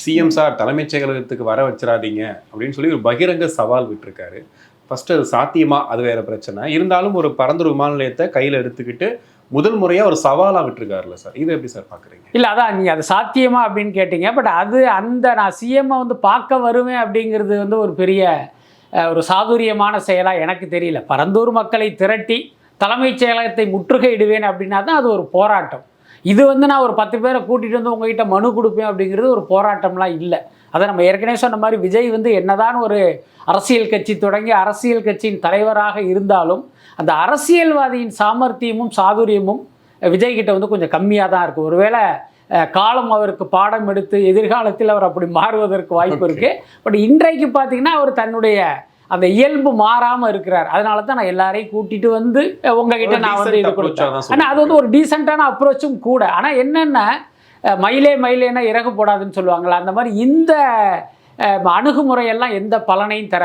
CM sir தலைமைச் செயலகத்துக்கு வர வச்சிடாதீங்க அப்படின்னு சொல்லி ஒரு பகிரங்க சவால் விட்டுருக்காரு. ஃபர்ஸ்ட் அது சாத்தியமா அது வேற பிரச்சனை. இருந்தாலும் ஒரு பரந்தூர் விமான நிலையத்தை கையில் எடுத்துக்கிட்டு முதல் முறையா ஒரு சவாலா விட்டுருக்காருல்ல சார், இதை எப்படி சார் பாக்குறீங்க? இல்லை, அதான் நீங்கள் அது சாத்தியமா அப்படின்னு கேட்டீங்க. பட் அது நான் சிஎம்ஐ வந்து பார்க்க வருவேன் அப்படிங்கிறது வந்து ஒரு பெரிய ஒரு சாதுரியமான செயலாக எனக்கு தெரியல. பரந்தூர் மக்களை திரட்டி தலைமைச் செயலகத்தை முற்றுகையிடுவேன் அப்படின்னா தான் அது ஒரு போராட்டம். இது வந்து நான் ஒரு 10 பேரை கூட்டிகிட்டு வந்து உங்ககிட்ட மனு கொடுப்பேன் அப்படிங்கிறது ஒரு போராட்டம்லாம் இல்லை. அதை நம்ம ஏற்கனவே சொன்ன மாதிரி விஜய் வந்து என்னதான் ஒரு அரசியல் கட்சி தொடங்கி அரசியல் கட்சியின் தலைவராக இருந்தாலும் அந்த அரசியல்வாதியின் சாமர்த்தியமும் சாதுரியமும் விஜய்கிட்ட வந்து கொஞ்சம் கம்மியாக தான் இருக்குது. ஒருவேளை காலம் அவருக்கு பாடம் எடுத்து எதிர்காலத்தில் அவர் அப்படி மாறுவதற்கு வாய்ப்பு இருக்குது. பட் இன்றைக்கு பார்த்தீங்கன்னா அவர் தன்னுடைய அந்த இயல்பு மாறாமல் இருக்கிறார். அதனால தான் நான் எல்லாரையும் கூட்டிகிட்டு வந்து உங்ககிட்ட நான் வந்து இது கொடுத்தேன். ஆனால் அது வந்து ஒரு டீசெண்டான அப்ரோச்சும் கூட. ஆனால் என்னென்ன மயிலேன்னா இறகு போடாதுன்னு சொல்லுவாங்களா, அந்த மாதிரி இந்த அணுகுமுறையெல்லாம் எந்த பலனையும் தராது.